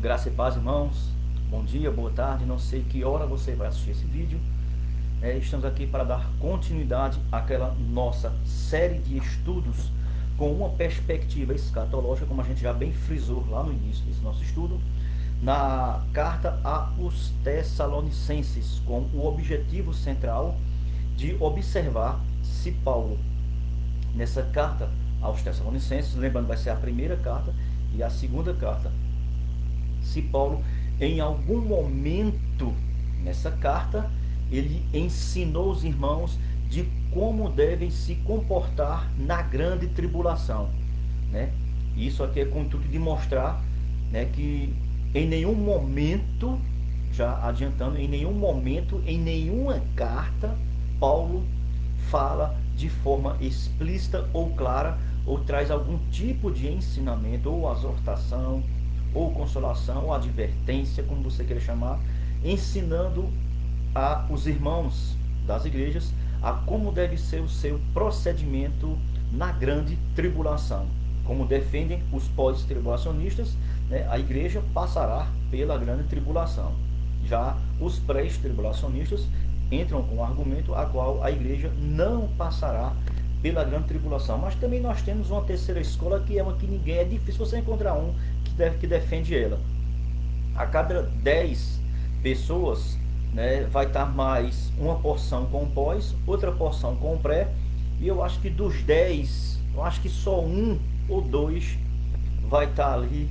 Graça e paz, irmãos. Bom dia, boa tarde. Não sei que hora você vai assistir esse vídeo. Estamos aqui para dar continuidade àquela nossa série de estudos com uma perspectiva escatológica, como a gente já bem frisou lá no início desse nosso estudo, na carta aos Tessalonicenses, com o objetivo central de observar se Paulo, nessa carta aos Tessalonicenses, lembrando, vai ser a primeira carta e a segunda carta, se Paulo, em algum momento nessa carta, ele ensinou os irmãos de como devem se comportar na grande tribulação, né? Isso aqui é com o intuito de mostrar, né, que em nenhum momento, já adiantando, em nenhum momento, em nenhuma carta, Paulo fala de forma explícita ou clara, ou traz algum tipo de ensinamento, ou exortação, ou consolação, ou advertência, como você queira chamar, ensinando a os irmãos das igrejas a como deve ser o seu procedimento na grande tribulação. Como defendem os pós-tribulacionistas, né, a igreja passará pela grande tribulação. Já os pré-tribulacionistas entram com o argumento a qual a igreja não passará pela grande tribulação. Mas também nós temos uma terceira escola, que é uma que ninguém, é difícil você encontrar um que defende ela. A cada 10 pessoas, né, vai estar mais uma porção com o pós, outra porção com o pré, e eu acho que dos 10, eu acho que só um ou dois vai estar ali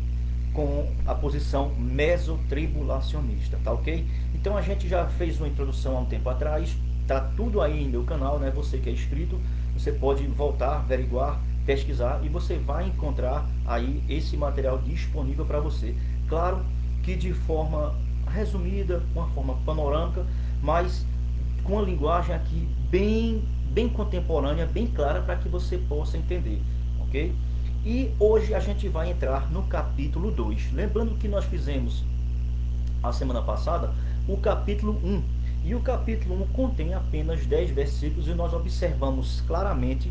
com a posição mesotribulacionista, tá ok? Então a gente já fez uma introdução há um tempo atrás, tá tudo aí no meu canal, né? Você que é inscrito, você pode voltar, averiguar, pesquisar, e você vai encontrar aí esse material disponível para você. Claro que de forma resumida, uma forma panorâmica, mas com a linguagem aqui bem contemporânea, bem clara, para que você possa entender, ok? E hoje a gente vai entrar no capítulo 2. Lembrando que nós fizemos a semana passada o capítulo 1. E o capítulo 1 contém apenas 10 versículos, e nós observamos claramente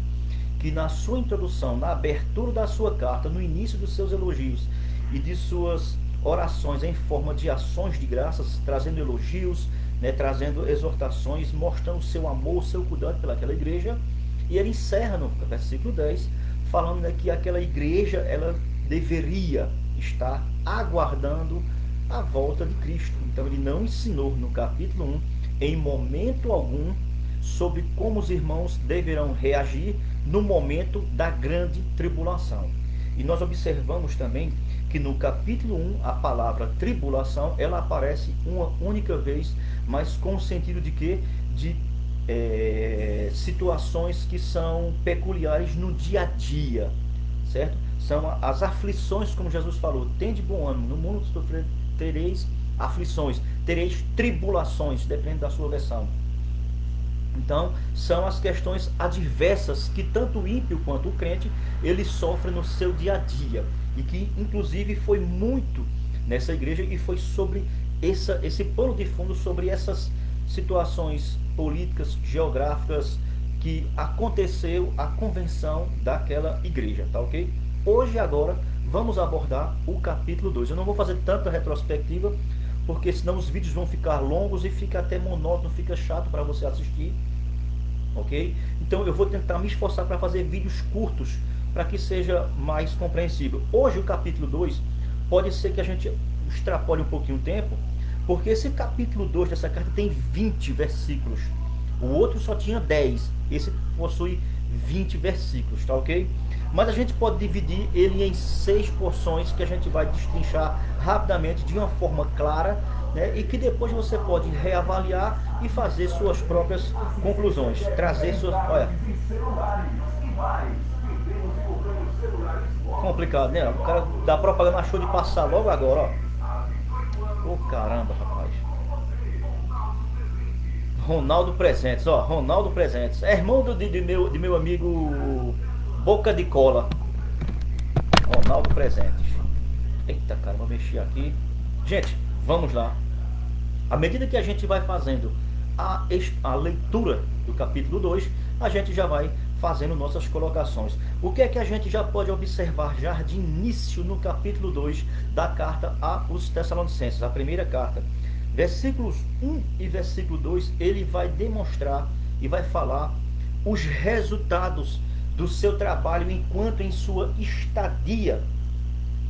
que na sua introdução, na abertura da sua carta, no início dos seus elogios e de suas orações em forma de ações de graças, trazendo elogios, né, trazendo exortações, mostrando o seu amor, o seu cuidado pelaquela igreja. E ele encerra no versículo 10, falando, né, que aquela igreja, ela deveria estar aguardando a volta de Cristo. Então ele não ensinou no capítulo 1, em momento algum, sobre como os irmãos deverão reagir no momento da grande tribulação. E nós observamos também que no capítulo 1, a palavra tribulação, ela aparece uma única vez, mas com o sentido de quê? De situações que são peculiares no dia a dia, certo? São as aflições, como Jesus falou: tende bom ânimo, no mundo tereis aflições, tereis tribulações, depende da sua versão. Então, são as questões adversas que tanto o ímpio quanto o crente, ele sofre no seu dia a dia, e que inclusive foi muito nessa igreja, e foi sobre esse pano de fundo, sobre essas situações políticas, geográficas, que aconteceu a convenção daquela igreja, tá ok? Hoje, agora, vamos abordar o capítulo 2. Eu não vou fazer tanta retrospectiva, porque senão os vídeos vão ficar longos e fica até monótono, fica chato para você assistir, ok? Então eu vou tentar me esforçar para fazer vídeos curtos, para que seja mais compreensível. Hoje o capítulo 2, pode ser que a gente extrapole um pouquinho o tempo, porque esse capítulo 2 dessa carta tem 20 versículos. O outro só tinha 10, esse possui 20 versículos, tá ok? Mas a gente pode dividir ele em 6 porções, que a gente vai destrinchar rapidamente, de uma forma clara, né? E que depois você pode reavaliar e fazer suas próprias conclusões, trazer suas... Olha, complicado, né? O cara da propaganda achou de passar logo agora, ó. Ô, caramba, rapaz. Ronaldo Presentes, ó, Ronaldo Presentes, é irmão de meu amigo Boca de Cola. Ronaldo Presentes. Eita, cara, vou mexer aqui. Gente, vamos lá. À medida que a gente vai fazendo a leitura do capítulo 2, a gente já vai fazendo nossas colocações. O que é que a gente já pode observar já de início no capítulo 2 da carta aos Tessalonicenses, a primeira carta? Versículos 1 e versículo 2, ele vai demonstrar e vai falar os resultados do seu trabalho enquanto em sua estadia.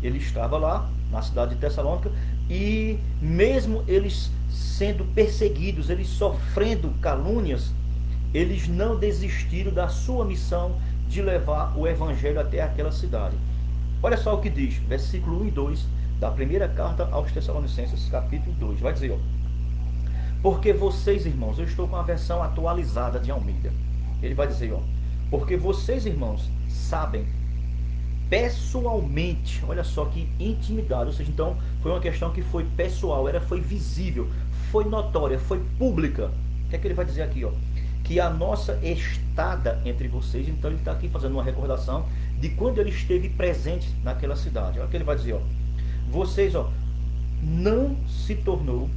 Ele estava lá na cidade de Tessalônica e mesmo eles sendo perseguidos, eles sofrendo calúnias, eles não desistiram da sua missão de levar o evangelho até aquela cidade. Olha só o que diz, versículo 1 e 2 da primeira carta aos Tessalonicenses, capítulo 2. Vai dizer, ó: porque vocês, irmãos, eu estou com a versão atualizada de Almeida. Ele vai dizer, ó: porque vocês, irmãos, sabem pessoalmente, olha só que intimidade, ou seja, então foi uma questão que foi pessoal, foi visível, foi notória, foi pública. O que é que ele vai dizer aqui, ó? Que a nossa estada entre vocês, então ele está aqui fazendo uma recordação de quando ele esteve presente naquela cidade. Olha o que ele vai dizer, ó: vocês, ó, não se tornou,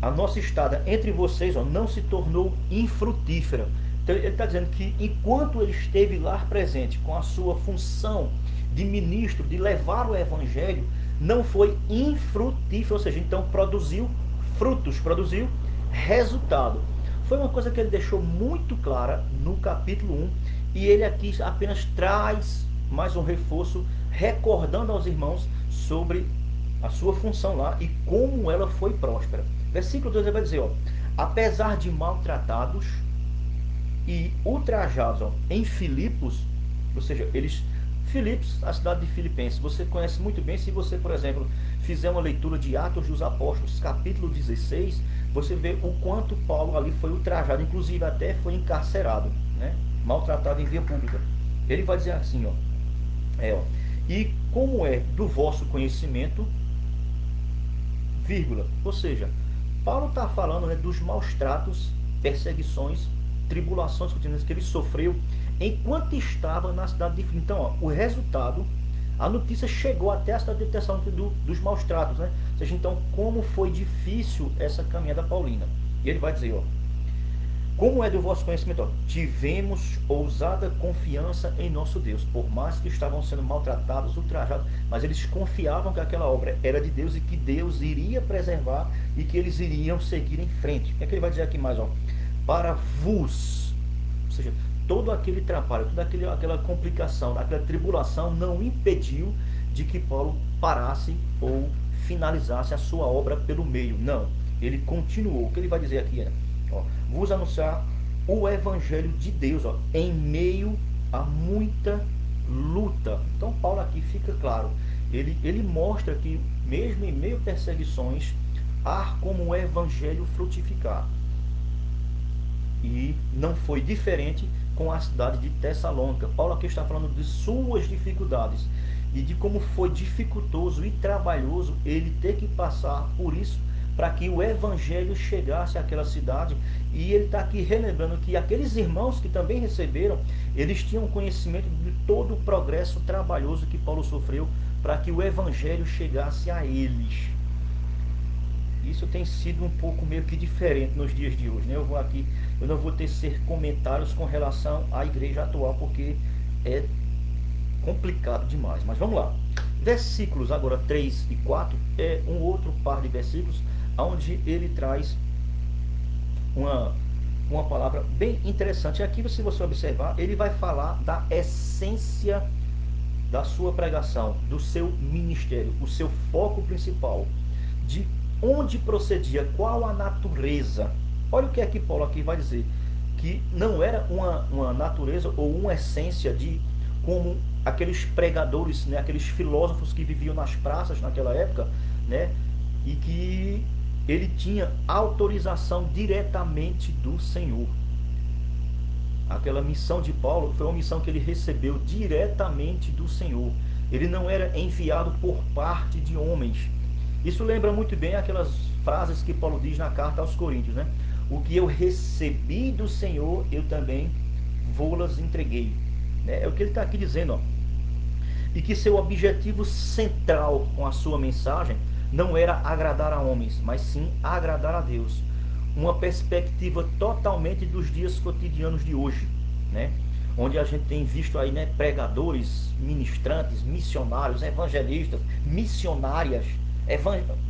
a nossa estada entre vocês, ó, não se tornou infrutífera. Então ele está dizendo que enquanto ele esteve lá presente com a sua função de ministro, de levar o evangelho, não foi infrutífero, ou seja, então produziu frutos, produziu resultado. Foi uma coisa que ele deixou muito clara no capítulo 1 e ele aqui apenas traz mais um reforço, recordando aos irmãos sobre a sua função lá e como ela foi próspera. Versículo 2 ele vai dizer, ó: apesar de maltratados e ultrajados, ó, em Filipos, ou seja, Filipos, a cidade de Filipenses, você conhece muito bem. Se você, por exemplo, fizer uma leitura de Atos dos Apóstolos, capítulo 16, você vê o quanto Paulo ali foi ultrajado, inclusive até foi encarcerado, né? Maltratado em via pública. Ele vai dizer assim, ó: e como é do vosso conhecimento, vírgula, ou seja, Paulo está falando, né, dos maus tratos, perseguições, tribulações contínuas que ele sofreu enquanto estava na cidade de Filipe. Então, ó, o resultado, a notícia chegou até a cidade de Tessalônica dos maus tratos, né? Ou seja, então, como foi difícil essa caminhada paulina. E ele vai dizer, ó: como é do vosso conhecimento, ó, tivemos ousada confiança em nosso Deus, por mais que estavam sendo maltratados, ultrajados, mas eles confiavam que aquela obra era de Deus e que Deus iria preservar e que eles iriam seguir em frente. O que é que ele vai dizer aqui mais, ó? Para vos, ou seja, todo aquele trabalho, toda aquela complicação, aquela tribulação não impediu de que Paulo parasse ou finalizasse a sua obra pelo meio. Não, ele continuou. O que ele vai dizer aqui é, ó: vos anunciar o evangelho de Deus, ó, em meio a muita luta. Então Paulo aqui fica claro, ele mostra que mesmo em meio a perseguições, há como o evangelho frutificar. E não foi diferente com a cidade de Tessalônica. Paulo aqui está falando de suas dificuldades e de como foi dificultoso e trabalhoso ele ter que passar por isso para que o evangelho chegasse àquela cidade. E ele está aqui relembrando que aqueles irmãos que também receberam, eles tinham conhecimento de todo o progresso trabalhoso que Paulo sofreu para que o evangelho chegasse a eles. Isso tem sido um pouco meio que diferente nos dias de hoje, né? Eu não vou tecer comentários com relação à igreja atual, porque é complicado demais. Mas vamos lá. Versículos agora 3 e 4 é um outro par de versículos onde ele traz uma palavra bem interessante. Aqui, se você observar, ele vai falar da essência da sua pregação, do seu ministério, o seu foco principal, de onde procedia, qual a natureza. Olha o que é que Paulo aqui vai dizer, que não era uma natureza ou uma essência de como aqueles pregadores, né, aqueles filósofos que viviam nas praças naquela época, né, e que ele tinha autorização diretamente do Senhor. Aquela missão de Paulo foi uma missão que ele recebeu diretamente do Senhor. Ele não era enviado por parte de homens. Isso lembra muito bem aquelas frases que Paulo diz na carta aos Coríntios, né? O que eu recebi do Senhor, eu também vou-las entreguei. É o que ele está aqui dizendo, ó. E que seu objetivo central com a sua mensagem não era agradar a homens, mas sim agradar a Deus. uma perspectiva totalmente dos dias cotidianos de hoje, né? Onde a gente tem visto aí, né, pregadores, ministrantes, missionários, evangelistas, missionárias,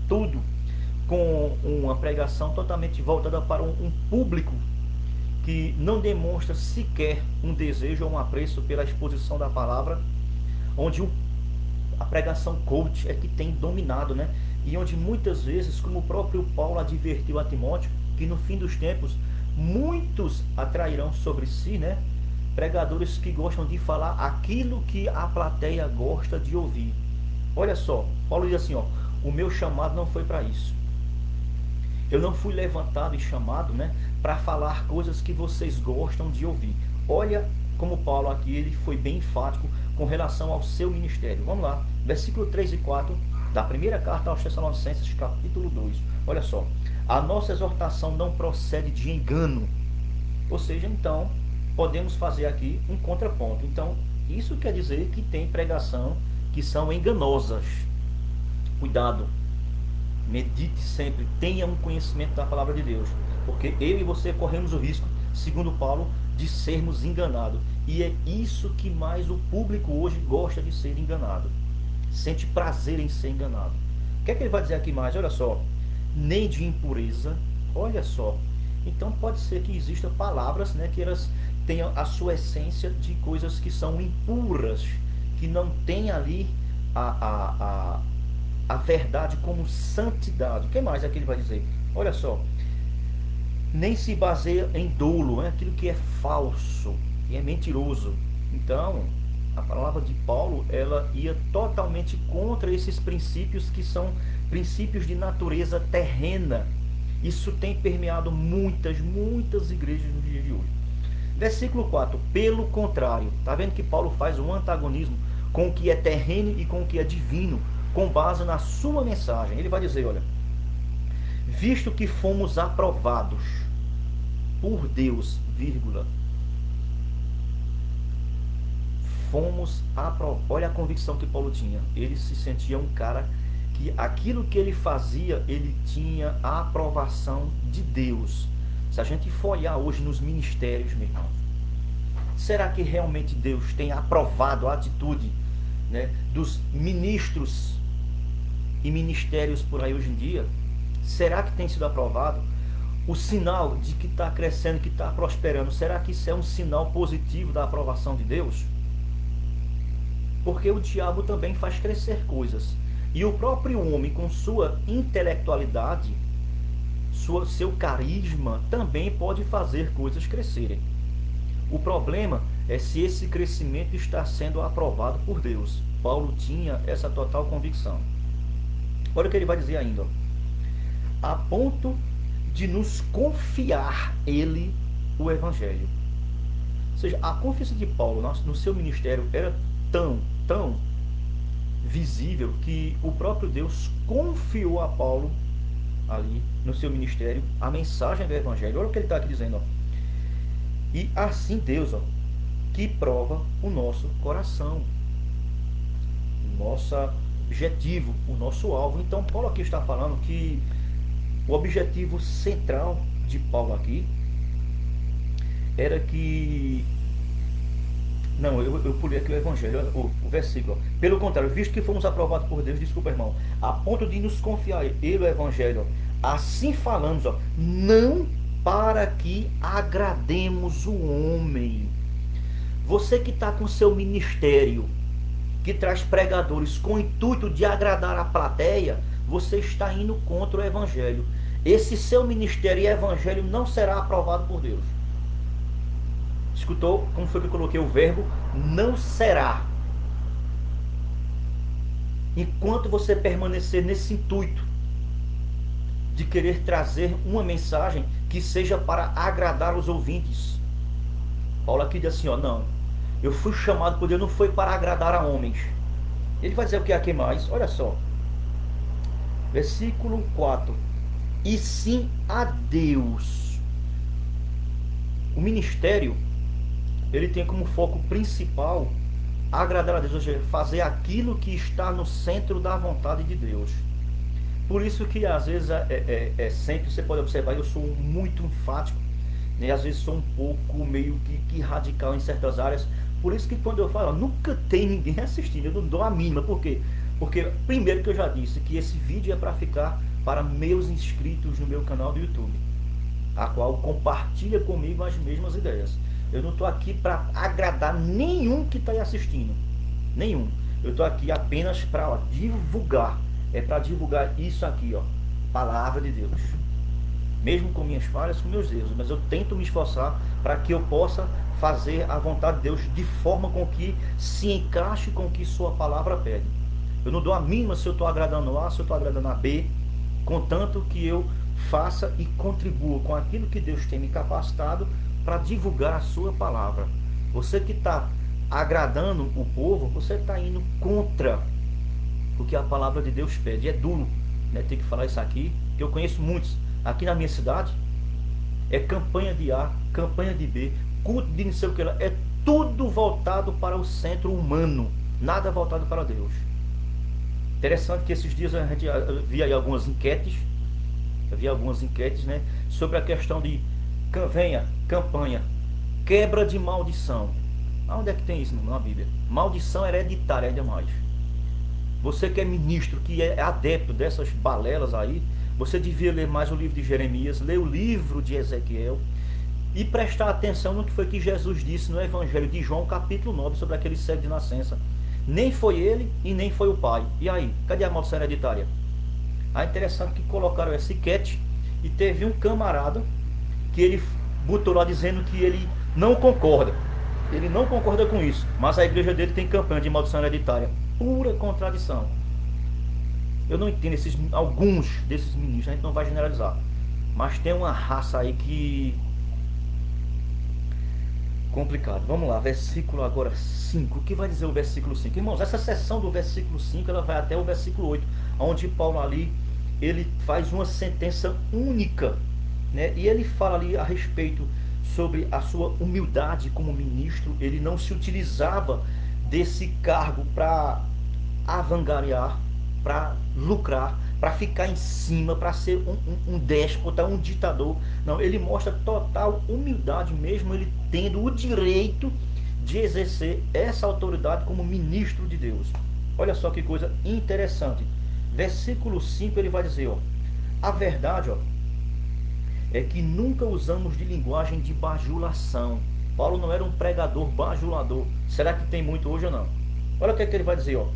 tudo com uma pregação totalmente voltada para um público que não demonstra sequer um desejo ou um apreço pela exposição da palavra, onde a pregação coach é que tem dominado, né? E onde muitas vezes, como o próprio Paulo advertiu a Timóteo, que no fim dos tempos muitos atrairão sobre si, né, pregadores que gostam de falar aquilo que a plateia gosta de ouvir. Olha só, Paulo diz assim, ó, o meu chamado não foi para isso. Eu não fui levantado e chamado, né, para falar coisas que vocês gostam de ouvir. Olha como Paulo aqui ele foi bem enfático com relação ao seu ministério. Vamos lá, versículo 3 e 4 da primeira carta aos Tessalonicenses, capítulo 2. Olha só, a nossa exortação não procede de engano. Ou seja, então, podemos fazer aqui um contraponto. Então, isso quer dizer que tem pregação que são enganosas. Cuidado, medite sempre, tenha um conhecimento da palavra de Deus, porque eu e você corremos o risco, segundo Paulo, de sermos enganados. E é isso que mais o público hoje gosta de ser enganado. Sente prazer em ser enganado. O que é que ele vai dizer aqui mais? Olha só, nem de impureza, olha só. Então pode ser que existam palavras, né, que elas tenham a sua essência de coisas que são impuras, que não tem ali a verdade como santidade. O que mais é que ele vai dizer? Olha só, nem se baseia em dolo, né, aquilo que é falso e é mentiroso. Então, a palavra de Paulo, ela ia totalmente contra esses princípios que são princípios de natureza terrena. Isso tem permeado muitas igrejas no dia de hoje. Versículo 4, pelo contrário, está vendo que Paulo faz um antagonismo com o que é terreno e com o que é divino, com base na sua mensagem. Ele vai dizer, olha, visto que fomos aprovados por Deus, vírgula, fomos aprovados. Olha a convicção que Paulo tinha. Ele se sentia um cara que aquilo que ele fazia, ele tinha a aprovação de Deus. Se a gente for olhar hoje nos ministérios, meu irmão, será que realmente Deus tem aprovado a atitude, né, dos ministros e ministérios por aí hoje em dia? Será que tem sido aprovado? O sinal de que está crescendo, que está prosperando, será que isso é um sinal positivo da aprovação de Deus? Porque o diabo também faz crescer coisas. E o próprio homem, com sua intelectualidade, seu carisma, também pode fazer coisas crescerem. O problema é se esse crescimento está sendo aprovado por Deus. Paulo tinha essa total convicção. Olha o que ele vai dizer ainda. A ponto de nos confiar ele o Evangelho. Ou seja, a confiança de Paulo no seu ministério era tão visível que o próprio Deus confiou a Paulo ali no seu ministério a mensagem do Evangelho. Olha o que ele está aqui dizendo, ó. E assim Deus, ó, que prova o nosso coração, o nosso objetivo, o nosso alvo. Então Paulo aqui está falando que o objetivo central de Paulo aqui era que... Não, eu pulei aqui o Evangelho, o versículo. Pelo contrário, visto que fomos aprovados por Deus, desculpa, irmão, a ponto de nos confiar ele o Evangelho, assim falamos, ó, não para que agrademos o homem. Você que está com seu ministério, que traz pregadores com o intuito de agradar a plateia, você está indo contra o Evangelho. Esse seu ministério e Evangelho não será aprovado por Deus. Escutou como foi que eu coloquei o verbo? Não será. Enquanto você permanecer nesse intuito de querer trazer uma mensagem que seja para agradar os ouvintes. Paulo aqui diz assim, ó, não, eu fui chamado por Deus, não foi para agradar a homens. Ele vai dizer o que aqui mais? Olha só. Versículo 4. E sim a Deus. O ministério, ele tem como foco principal agradar a Deus, ou seja, fazer aquilo que está no centro da vontade de Deus. Por isso que às vezes sempre você pode observar, eu sou muito enfático, né? Às vezes sou um pouco meio que radical em certas áreas. Por isso que quando eu falo, ó, nunca tem ninguém assistindo, eu não dou a mínima. Por quê? Porque primeiro que eu já disse que esse vídeo é para ficar para meus inscritos no meu canal do YouTube, a qual compartilha comigo as mesmas ideias. Eu não estou aqui para agradar nenhum que está aí assistindo, nenhum. Eu estou aqui apenas para divulgar, é para divulgar isso aqui, ó, palavra de Deus. Mesmo com minhas falhas, com meus erros, mas eu tento me esforçar para que eu possa fazer a vontade de Deus de forma com que se encaixe com o que sua palavra pede. Eu não dou a mínima se eu estou agradando A, se eu estou agradando a B, contanto que eu faça e contribua com aquilo que Deus tem me capacitado para divulgar a sua palavra. Você que está agradando o povo, você está indo contra o que a palavra de Deus pede. É duro, né, ter que falar isso aqui, que eu conheço muitos. Aqui na minha cidade, é campanha de A, campanha de B, culto de não sei o que lá, é tudo voltado para o centro humano, nada voltado para Deus. Interessante que esses dias a gente via aí algumas enquetes, né, sobre a questão de venha, campanha, quebra de maldição. Onde é que tem isso na Bíblia? Maldição hereditária, ainda mais. Você que é ministro, que é adepto dessas balelas aí, você devia ler mais o livro de Jeremias, ler o livro de Ezequiel e prestar atenção no que foi que Jesus disse no Evangelho de João, capítulo 9, sobre aquele cego de nascença. Nem foi ele e nem foi o pai. E aí, cadê a maldição hereditária? É interessante que colocaram essa enquete e teve um camarada que ele botou lá dizendo que ele não concorda. Ele não concorda com isso, mas a igreja dele tem campanha de maldição hereditária. Pura contradição. Eu não entendo alguns desses ministros, a gente não vai generalizar, mas tem uma raça aí que... complicado. Vamos lá, versículo agora 5. O que vai dizer o versículo 5? Irmãos, essa seção do versículo 5, ela vai até o versículo 8, onde Paulo ali, ele faz uma sentença única, né? E ele fala ali a respeito sobre a sua humildade como ministro. Ele não se utilizava desse cargo para avangalhar, para lucrar, para ficar em cima, para ser um déspota, um ditador. Não, ele mostra total humildade, mesmo ele tendo o direito de exercer essa autoridade como ministro de Deus. Olha só que coisa interessante. Versículo 5 ele vai dizer, ó, a verdade, ó, é que nunca usamos de linguagem de bajulação. Paulo não era um pregador bajulador. Será que tem muito hoje ou não? Olha o que ele vai dizer, ó.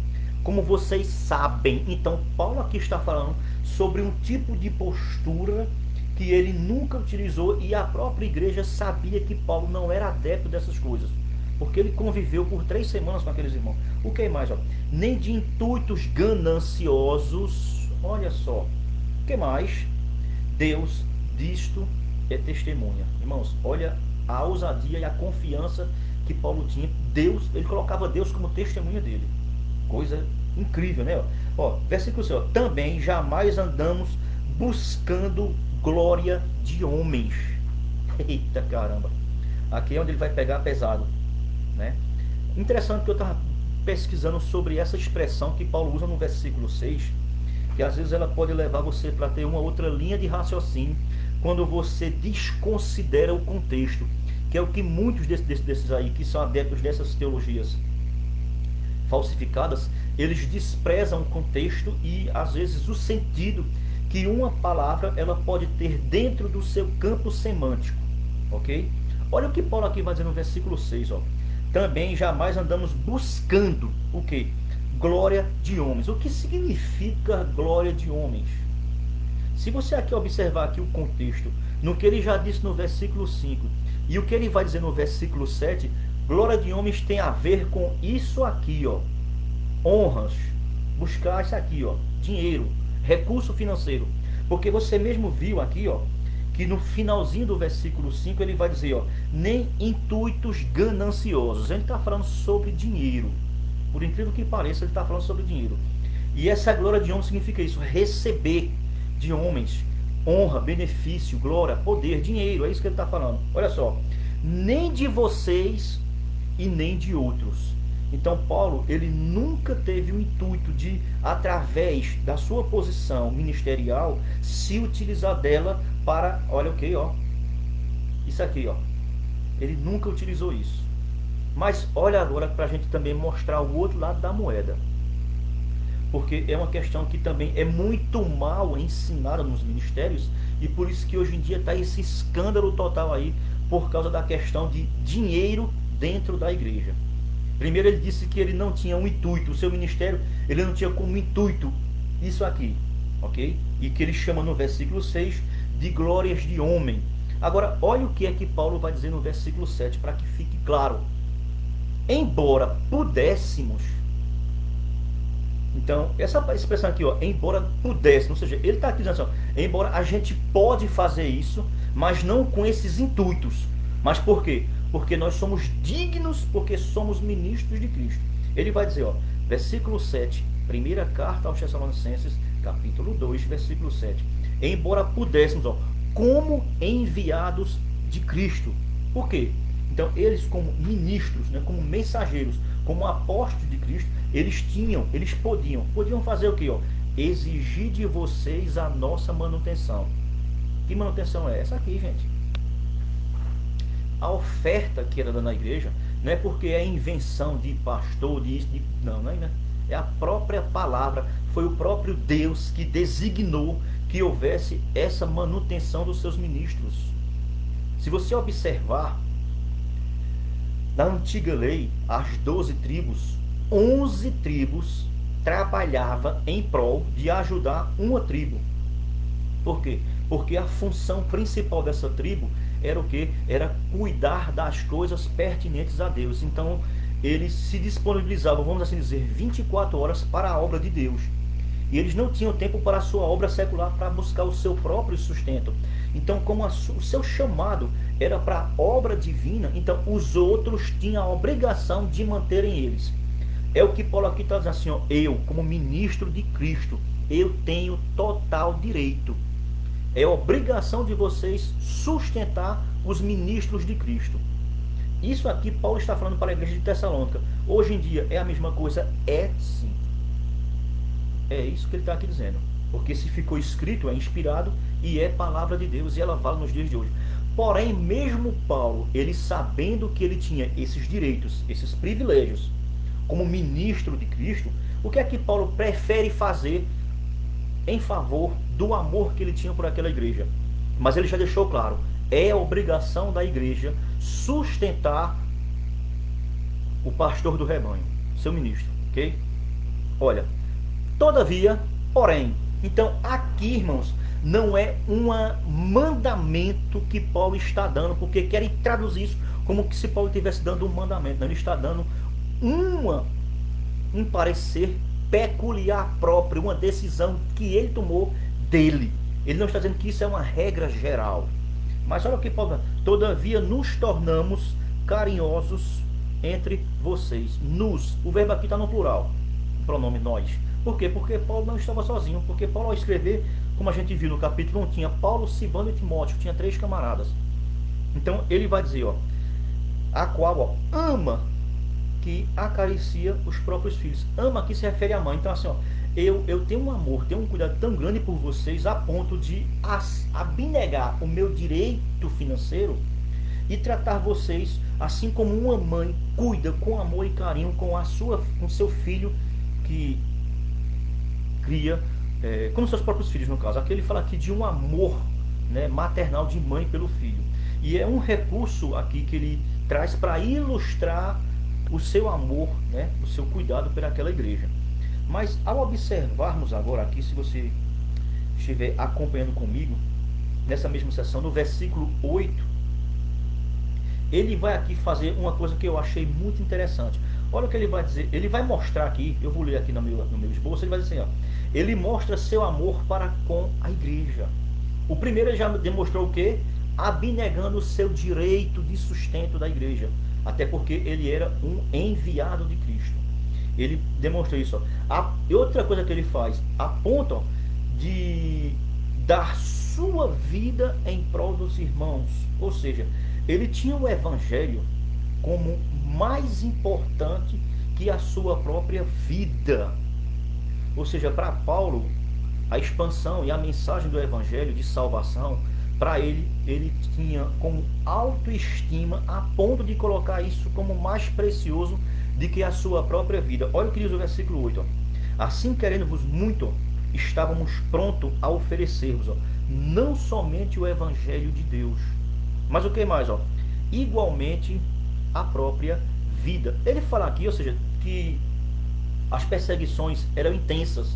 Como vocês sabem, então Paulo aqui está falando sobre um tipo de postura que ele nunca utilizou, e a própria igreja sabia que Paulo não era adepto dessas coisas, porque ele conviveu por 3 semanas com aqueles irmãos. O que mais, ó? Nem de intuitos gananciosos. Olha só. O que mais? Deus disto é testemunha. Irmãos, olha a ousadia e a confiança que Paulo tinha. Deus, ele colocava Deus como testemunha dele. Coisa incrível, né? Ó, versículo 6, ó, também jamais andamos buscando glória de homens. Eita caramba. Aqui é onde ele vai pegar pesado, né? Interessante que eu estava pesquisando sobre essa expressão que Paulo usa no versículo 6, que às vezes ela pode levar você para ter uma outra linha de raciocínio quando você desconsidera o contexto, que é o que muitos desses aí que são adeptos dessas teologias falsificadas, eles desprezam o contexto e às vezes o sentido que uma palavra ela pode ter dentro do seu campo semântico, ok? Olha o que Paulo aqui vai dizer no versículo 6, ó. Também jamais andamos buscando o que? Glória de homens. O que significa glória de homens? Se você aqui observar aqui o contexto, no que ele já disse no versículo 5 e o que ele vai dizer no versículo 7, glória de homens tem a ver com isso aqui, ó. Honras, buscar isso aqui, ó, dinheiro, recurso financeiro. Porque você mesmo viu aqui, ó, que no finalzinho do versículo 5 ele vai dizer, ó, nem intuitos gananciosos. Ele está falando sobre dinheiro. Por incrível que pareça, ele está falando sobre dinheiro. E essa glória de homens significa isso, receber de homens honra, benefício, glória, poder, dinheiro. É isso que ele está falando. Olha só, nem de vocês e nem de outros. Então Paulo, ele nunca teve o intuito de, através da sua posição ministerial, se utilizar dela para, olha o que, ó, isso aqui, ó. Ele nunca utilizou isso. Mas olha agora para a gente também mostrar o outro lado da moeda. Porque é uma questão que também é muito mal ensinada nos ministérios, e por isso que hoje em dia está esse escândalo total aí, por causa da questão de dinheiro dentro da igreja. Primeiro ele disse que ele não tinha um intuito, o seu ministério, ele não tinha como intuito isso aqui, ok? E que ele chama no versículo 6 de glórias de homem. Agora, olha o que é que Paulo vai dizer no versículo 7, para que fique claro. Embora pudéssemos, então, essa expressão aqui, ó, embora pudéssemos, ou seja, ele está aqui dizendo assim, ó, embora a gente pode fazer isso, mas não com esses intuitos. Mas por quê? Porque nós somos dignos, porque somos ministros de Cristo. Ele vai dizer, ó, versículo 7, primeira carta aos Tessalonicenses, capítulo 2, versículo 7. Embora pudéssemos, ó, como enviados de Cristo. Por quê? Então, eles como ministros, né, como mensageiros, como apóstolos de Cristo, eles podiam fazer o quê? Ó? Exigir de vocês a nossa manutenção. Que manutenção é essa aqui, gente? A oferta que era dada na igreja, não é porque é invenção de pastor, não é, né? É a própria palavra, foi o próprio Deus que designou que houvesse essa manutenção dos seus ministros. Se você observar, na antiga lei, as 12 tribos, 11 tribos trabalhava em prol de ajudar uma tribo. Por quê? Porque a função principal dessa tribo era o quê? Era cuidar das coisas pertinentes a Deus. Então, eles se disponibilizavam, vamos assim dizer, 24 horas para a obra de Deus. E eles não tinham tempo para a sua obra secular, para buscar o seu próprio sustento. Então, como o seu chamado era para a obra divina, então os outros tinham a obrigação de manterem eles. É o que Paulo aqui está dizendo assim, ó, eu, como ministro de Cristo, eu tenho total direito. É obrigação de vocês sustentar os ministros de Cristo. Isso aqui Paulo está falando para a igreja de Tessalônica. Hoje em dia é a mesma coisa? É sim. É isso que ele está aqui dizendo. Porque se ficou escrito, é inspirado e é palavra de Deus, e ela vale nos dias de hoje. Porém, mesmo Paulo, ele sabendo que ele tinha esses direitos, esses privilégios, como ministro de Cristo, o que é que Paulo prefere fazer em favor do amor que ele tinha por aquela igreja? Mas ele já deixou claro, é obrigação da igreja sustentar o pastor do rebanho, seu ministro, ok? Olha, todavia, porém, então aqui, irmãos, não é um mandamento que Paulo está dando, porque querem traduzir isso como que se Paulo estivesse dando um mandamento. Não, ele está dando um parecer peculiar próprio, uma decisão que ele tomou dele. Ele não está dizendo que isso é uma regra geral. Mas olha o que Paulo diz, todavia nos tornamos carinhosos entre vocês. Nos, o verbo aqui está no plural, o pronome nós. Por quê? Porque Paulo não estava sozinho. Porque Paulo, ao escrever, como a gente viu no capítulo 1, tinha Paulo, Silvano e Timóteo, tinha 3 camaradas. Então ele vai dizer, ó, a qual, ó, ama que acaricia os próprios filhos. Ama aqui se refere à mãe. Então assim, ó, eu tenho um amor, tenho um cuidado tão grande por vocês a ponto de abnegar o meu direito financeiro e tratar vocês assim como uma mãe cuida com amor e carinho com seu filho que cria, como seus próprios filhos no caso. Aqui ele fala aqui de um amor, né, maternal de mãe pelo filho. E é um recurso aqui que ele traz para ilustrar o seu amor, né, o seu cuidado pelaquela igreja. Mas ao observarmos agora aqui, se você estiver acompanhando comigo, nessa mesma sessão, no versículo 8, ele vai aqui fazer uma coisa que eu achei muito interessante. Olha o que ele vai dizer, ele vai mostrar aqui, eu vou ler aqui no meu esboço, ele vai dizer assim, ó, ele mostra seu amor para com a igreja. O primeiro ele já demonstrou o quê? Abnegando o seu direito de sustento da igreja, até porque ele era um enviado de Cristo. Ele demonstra isso. Ó. Outra coisa que ele faz, aponta de dar sua vida em prol dos irmãos. Ou seja, ele tinha o evangelho como mais importante que a sua própria vida. Ou seja, para Paulo, a expansão e a mensagem do evangelho de salvação, para ele tinha como autoestima a ponto de colocar isso como mais precioso do que a sua própria vida. Olha o que diz o versículo 8. Ó. Assim, querendo-vos muito, estávamos prontos a oferecer-vos, ó, não somente o evangelho de Deus, mas o que mais? Ó? Igualmente a própria vida. Ele fala aqui, ou seja, que as perseguições eram intensas,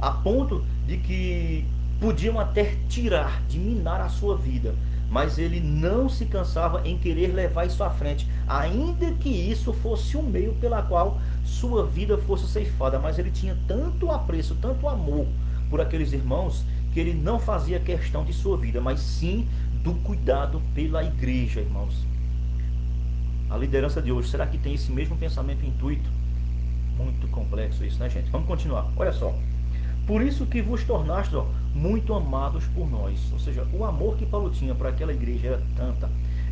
a ponto de que podiam até tirar, minar a sua vida, mas ele não se cansava em querer levar isso à frente, ainda que isso fosse o meio pela qual sua vida fosse ceifada. Mas ele tinha tanto apreço, tanto amor por aqueles irmãos, que ele não fazia questão de sua vida, mas sim do cuidado pela igreja, irmãos. A liderança de hoje, será que tem esse mesmo pensamento intuito? Muito complexo isso, né, gente? Vamos continuar. Olha só. Por isso que vos tornastes, ó, muito amados por nós. Ou seja, o amor que Paulo tinha para aquela igreja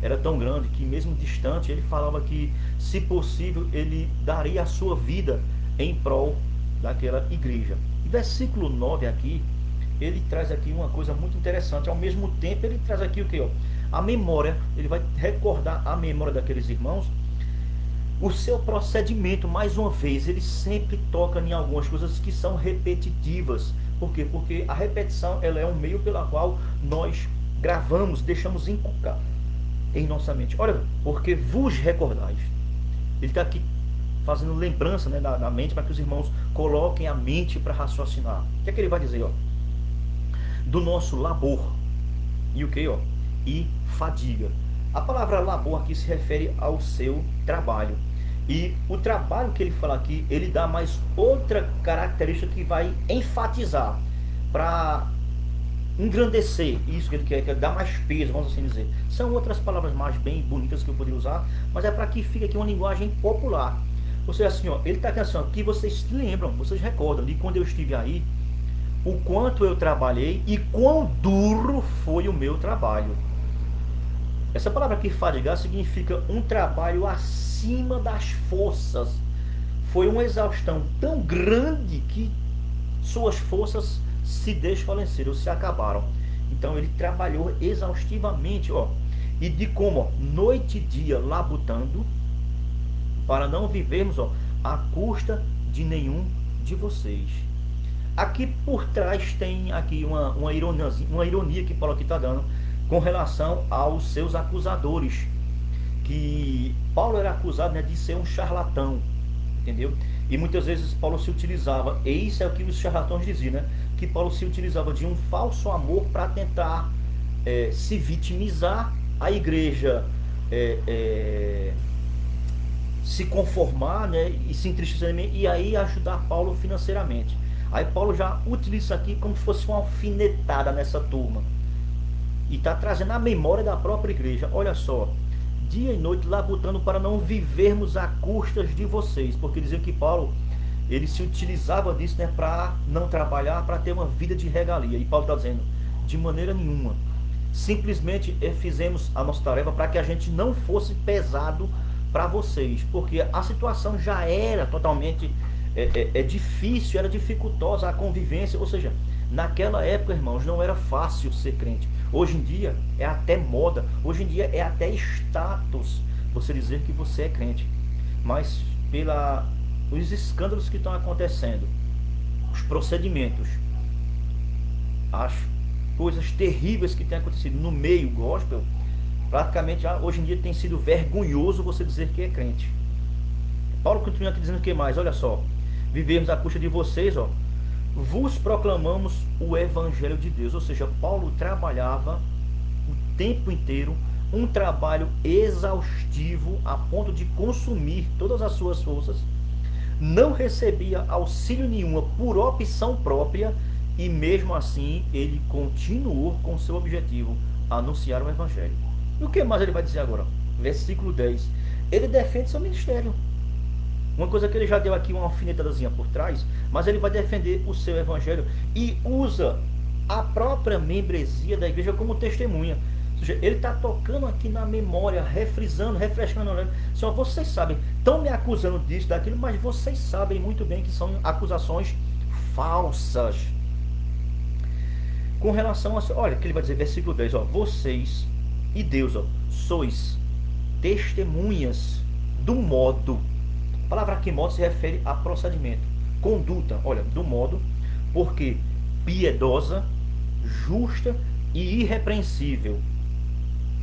era tão grande, que mesmo distante, ele falava que, se possível, ele daria a sua vida em prol daquela igreja. E versículo 9 aqui, ele traz aqui uma coisa muito interessante. Ao mesmo tempo, ele traz aqui o que? A memória. Ele vai recordar a memória daqueles irmãos, o seu procedimento. Mais uma vez, ele sempre toca em algumas coisas que são repetitivas. Por quê? Porque a repetição, ela é um meio pela qual nós gravamos, deixamos inculcar em nossa mente. Olha, porque vos recordais. Ele está aqui fazendo lembrança, né, da mente, para que os irmãos coloquem a mente para raciocinar. O que é que ele vai dizer? Ó? Do nosso labor. E o que? E fadiga. A palavra labor aqui se refere ao seu trabalho. E o trabalho que ele fala aqui, ele dá mais outra característica que vai enfatizar, para engrandecer isso que ele quer, que é dar mais peso, vamos assim dizer. São outras palavras mais bem bonitas que eu poderia usar, mas é para que fique aqui uma linguagem popular. Ou seja, assim, ó, ele está aqui assim, ó, que vocês lembram, vocês recordam de quando eu estive aí, o quanto eu trabalhei e quão duro foi o meu trabalho. Essa palavra aqui, fadigar, significa um trabalho acima das forças. Foi uma exaustão tão grande que suas forças se desfaleceram, se acabaram. Então ele trabalhou exaustivamente, ó, e de como, ó, noite e dia labutando, para não vivermos, ó, à custa de nenhum de vocês. Aqui por trás tem aqui uma ironia que Paulo aqui está dando com relação aos seus acusadores, que Paulo era acusado, né, de ser um charlatão, entendeu? E muitas vezes Paulo se utilizava, e isso é o que os charlatões diziam, né, que Paulo se utilizava de um falso amor para tentar se vitimizar, a igreja se conformar, né, e se entristecer, e aí ajudar Paulo financeiramente. Aí Paulo já utiliza isso aqui como se fosse uma alfinetada nessa turma. E está trazendo a memória da própria igreja. Olha só, dia e noite labutando para não vivermos a custas de vocês. Porque diziam que Paulo, ele se utilizava disso, né, para não trabalhar, para ter uma vida de regalia. E Paulo está dizendo, de maneira nenhuma. Simplesmente fizemos a nossa tarefa para que a gente não fosse pesado para vocês. Porque a situação já era totalmente difícil, era dificultosa a convivência. Ou seja, naquela época, irmãos, não era fácil ser crente. Hoje em dia é até moda, hoje em dia é até status você dizer que você é crente. Mas os escândalos que estão acontecendo, os procedimentos, as coisas terríveis que têm acontecido no meio gospel, praticamente hoje em dia tem sido vergonhoso você dizer que é crente. Paulo continua aqui dizendo o que mais? Olha só, vivemos à custa de vocês, ó, vos proclamamos o evangelho de Deus. Ou seja, Paulo trabalhava o tempo inteiro, um trabalho exaustivo a ponto de consumir todas as suas forças, não recebia auxílio nenhuma por opção própria, e mesmo assim ele continuou com seu objetivo, anunciar o evangelho. E o que mais ele vai dizer agora? Versículo 10, ele defende seu ministério. Uma coisa que ele já deu aqui uma alfinetadazinha por trás, mas ele vai defender o seu evangelho e usa a própria membresia da igreja como testemunha. Ou seja, ele está tocando aqui na memória, refrisando, refrescando. Senhor, vocês sabem, estão me acusando disso, daquilo, mas vocês sabem muito bem que são acusações falsas. Com relação a... Olha, que ele vai dizer, versículo 10, ó, vocês e Deus, ó, sois testemunhas do modo. A palavra aqui, modo, se refere a procedimento, conduta, olha, do modo, porque piedosa, justa e irrepreensível.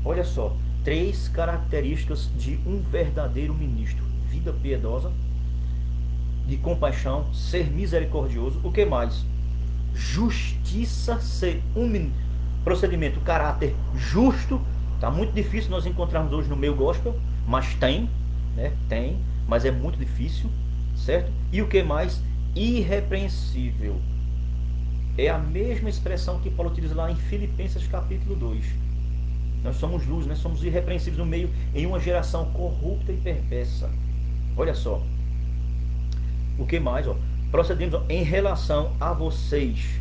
Olha só, 3 características de um verdadeiro ministro: vida piedosa, de compaixão, ser misericordioso. O que mais? Justiça, ser um procedimento, caráter justo. Tá muito difícil nós encontrarmos hoje no meio gospel, mas tem, né? Tem, mas é muito difícil, certo? E o que mais? Irrepreensível. É a mesma expressão que Paulo utiliza lá em Filipenses capítulo 2. Nós somos luz, nós somos irrepreensíveis no meio, em uma geração corrupta e perversa. Olha só. O que mais? Ó? Procedemos, ó, em relação a vocês.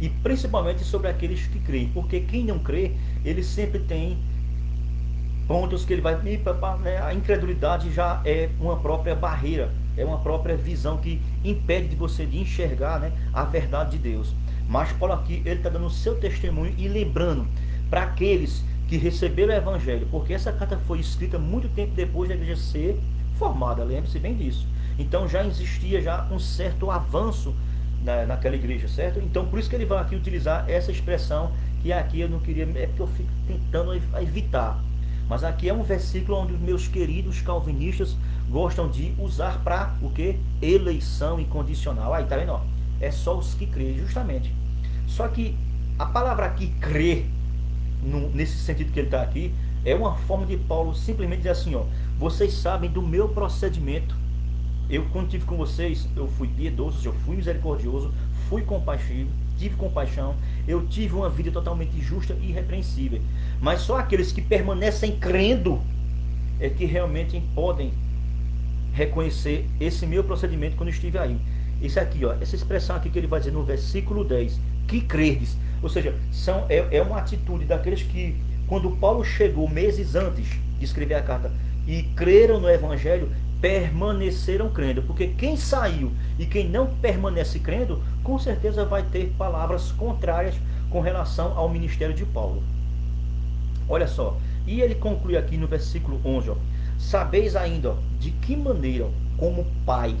E principalmente sobre aqueles que creem. Porque quem não crê, ele sempre tem pontos que ele vai... A incredulidade já é uma própria barreira. É uma própria visão que impede de você de enxergar, né, a verdade de Deus. Mas Paulo aqui, ele está dando o seu testemunho e lembrando para aqueles que receberam o Evangelho, porque essa carta foi escrita muito tempo depois da igreja ser formada, lembre-se bem disso. Então já existia já um certo avanço naquela igreja, certo? Então por isso que ele vai aqui utilizar essa expressão, que aqui eu não queria, é porque eu fico tentando evitar. Mas aqui é um versículo onde os meus queridos calvinistas gostam de usar para o que? Eleição incondicional. Aí, tá vendo? Ó? É só os que creem, justamente. Só que a palavra aqui, crer, nesse sentido que ele está aqui, é uma forma de Paulo simplesmente dizer assim, ó, vocês sabem do meu procedimento. Eu, quando estive com vocês, eu fui piedoso, eu fui misericordioso, fui compassivo, tive compaixão, eu tive uma vida totalmente justa e irrepreensível. Mas só aqueles que permanecem crendo é que realmente podem reconhecer esse meu procedimento quando estive aí. Isso aqui, ó, essa expressão aqui que ele vai dizer no versículo 10, que crerdes, ou seja, é uma atitude daqueles que, quando Paulo chegou meses antes de escrever a carta e creram no Evangelho, permaneceram crendo, porque quem saiu e quem não permanece crendo, com certeza vai ter palavras contrárias com relação ao ministério de Paulo. Olha só, e ele conclui aqui no versículo 11, ó, sabeis ainda, ó, de que maneira, como pai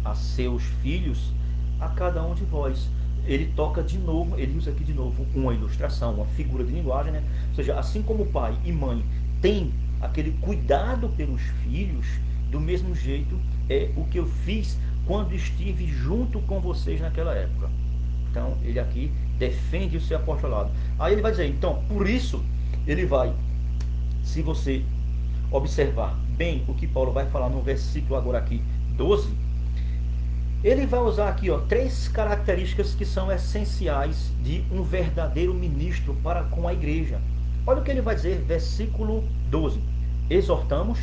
a seus filhos, a cada um de vós. Ele toca de novo, ele usa aqui de novo uma ilustração, uma figura de linguagem, né? Ou seja, assim como pai e mãe têm aquele cuidado pelos filhos, do mesmo jeito é o que eu fiz quando estive junto com vocês naquela época. Então, ele aqui defende o seu apostolado. Aí ele vai dizer, então, por isso, ele vai, se você observar bem o que Paulo vai falar no versículo agora aqui, 12, ele vai usar aqui, ó, 3 características que são essenciais de um verdadeiro ministro para com a igreja. Olha o que ele vai dizer, versículo 12. Exortamos.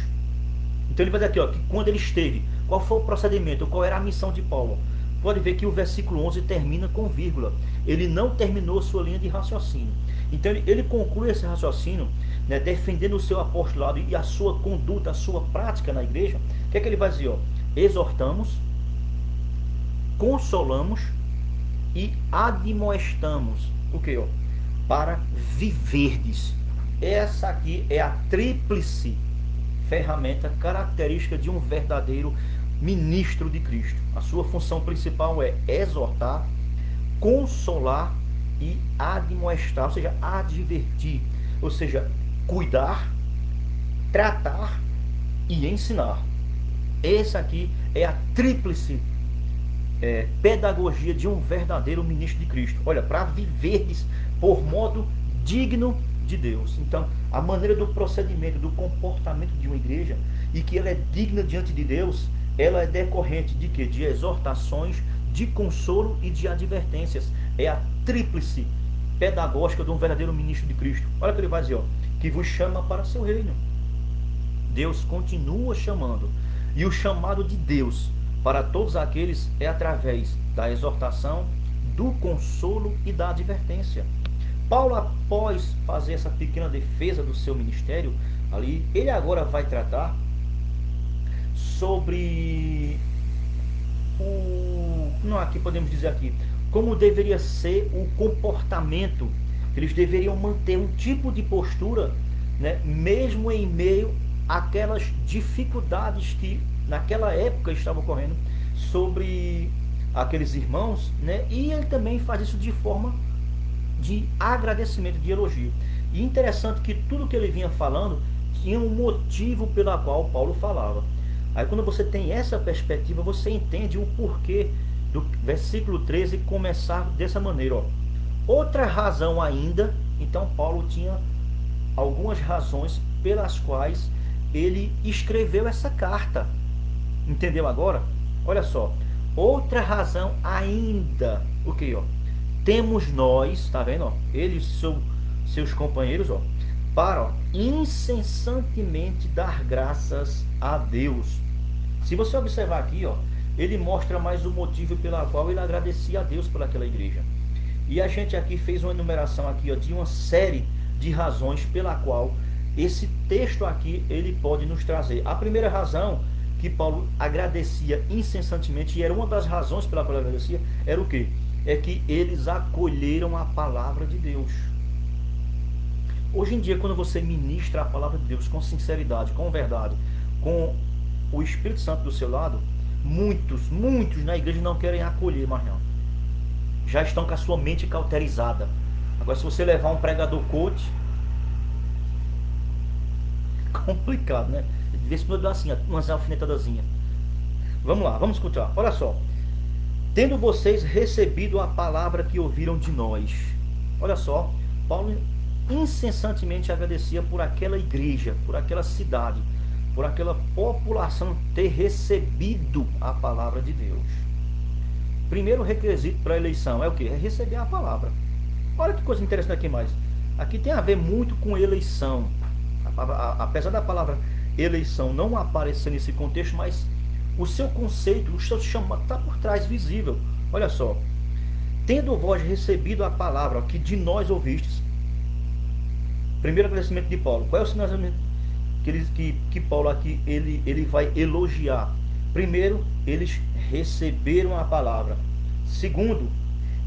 Então ele vai dizer aqui, ó, que quando ele esteve, qual foi o procedimento, qual era a missão de Paulo. Pode ver que o versículo 11 termina com vírgula. Ele não terminou sua linha de raciocínio. Então ele conclui esse raciocínio, né, defendendo o seu apostolado e a sua conduta, a sua prática na igreja. O que é que ele vai dizer? Ó? Exortamos, consolamos e admoestamos. O que? Ó? Para viverdes. Essa aqui é a tríplice ferramenta característica de um verdadeiro ministro de Cristo. A sua função principal é exortar, consolar e admoestar, ou seja, advertir, ou seja, cuidar, tratar e ensinar. Essa aqui é a tríplice pedagogia de um verdadeiro ministro de Cristo. Olha, para viverdes por modo digno de Deus. Então, a maneira do procedimento, do comportamento de uma igreja, e que ela é digna diante de Deus, ela é decorrente de quê? De exortações, de consolo e de advertências. É a tríplice pedagógica de um verdadeiro ministro de Cristo. Olha o que ele vai dizer, ó, que vos chama para seu reino. Deus continua chamando. E o chamado de Deus para todos aqueles é através da exortação, do consolo e da advertência. Paulo, após fazer essa pequena defesa do seu ministério ali, ele agora vai tratar sobre não, aqui podemos dizer aqui, como deveria ser o comportamento. Eles deveriam manter um tipo de postura, né, mesmo em meio àquelas dificuldades que naquela época estavam ocorrendo sobre aqueles irmãos, né? E ele também faz isso de forma de agradecimento, de elogio. E interessante que tudo que ele vinha falando tinha um motivo pela qual Paulo falava. Aí quando você tem essa perspectiva, você entende o porquê do versículo 13 começar dessa maneira, ó. Outra razão ainda, então Paulo tinha algumas razões pelas quais ele escreveu essa carta. Entendeu agora? Olha só. Outra razão ainda. O que, ó? Temos nós, tá vendo, ó? Ele e seus companheiros, ó, para, ó, incessantemente dar graças a Deus. Se você observar aqui, ó, ele mostra mais o motivo pela qual ele agradecia a Deus por aquela igreja. E a gente aqui fez uma enumeração aqui, ó, de uma série de razões pela qual esse texto aqui ele pode nos trazer. A primeira razão que Paulo agradecia incessantemente, e era uma das razões pela qual ele agradecia, era o quê? É que eles acolheram a palavra de Deus. Hoje em dia, quando você ministra a palavra de Deus com sinceridade, com verdade, com o Espírito Santo do seu lado, muitos na igreja não querem acolher mais não. Já estão com a sua mente cauterizada. Agora, se você levar um pregador coach, complicado, né? De vez em quando dá assim, umas alfinetadazinhas. Vamos lá, vamos escutar. Olha só. Tendo vocês recebido a palavra que ouviram de nós. Olha só, Paulo incessantemente agradecia por aquela igreja, por aquela cidade, por aquela população ter recebido a palavra de Deus. Primeiro requisito para a eleição é o que? É receber a palavra. Olha que coisa interessante aqui mais. Aqui tem a ver muito com eleição. Apesar da palavra eleição não aparecer nesse contexto, mas o seu conceito, o seu chamado está por trás, visível. Olha só. Tendo vós recebido a palavra que de nós ouvistes. Primeiro agradecimento de Paulo. Qual é o sinal que Paulo aqui ele vai elogiar? Primeiro, eles receberam a palavra. Segundo,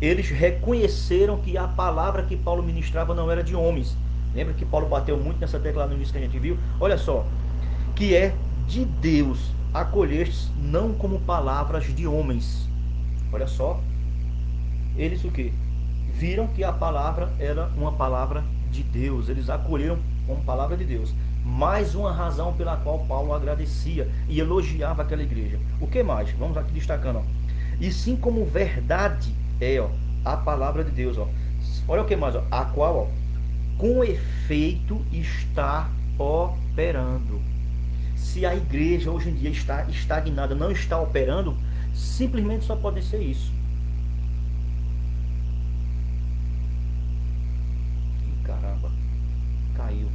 eles reconheceram que a palavra que Paulo ministrava não era de homens. Lembra que Paulo bateu muito nessa tecla no início que a gente viu? Olha só, que é de Deus. Acolhestes não como palavras de homens. Olha só, eles o que? Viram que a palavra era uma palavra de Deus. Eles acolheram como palavra de Deus. Mais uma razão pela qual Paulo agradecia e elogiava aquela igreja. O que mais? Vamos aqui destacando, ó. E sim como verdade é, ó, a palavra de Deus, ó. Olha o que mais, ó. A qual, ó, com efeito está operando. Se a igreja hoje em dia está estagnada, não está operando, simplesmente só pode ser isso. Ih, caramba, caiu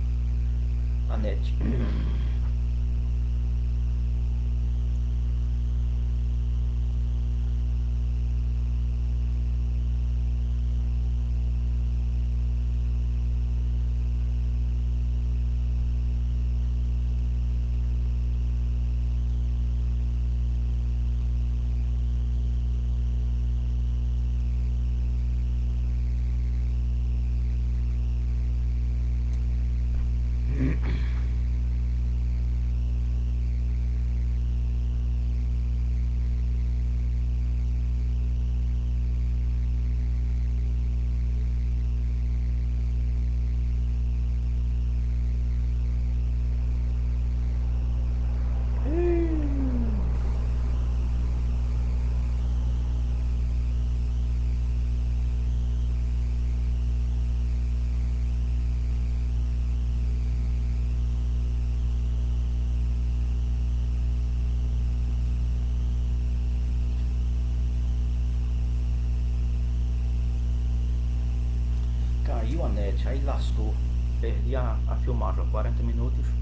a net. Caiu a net, aí lascou. Perdi a filmagem, 40 minutos.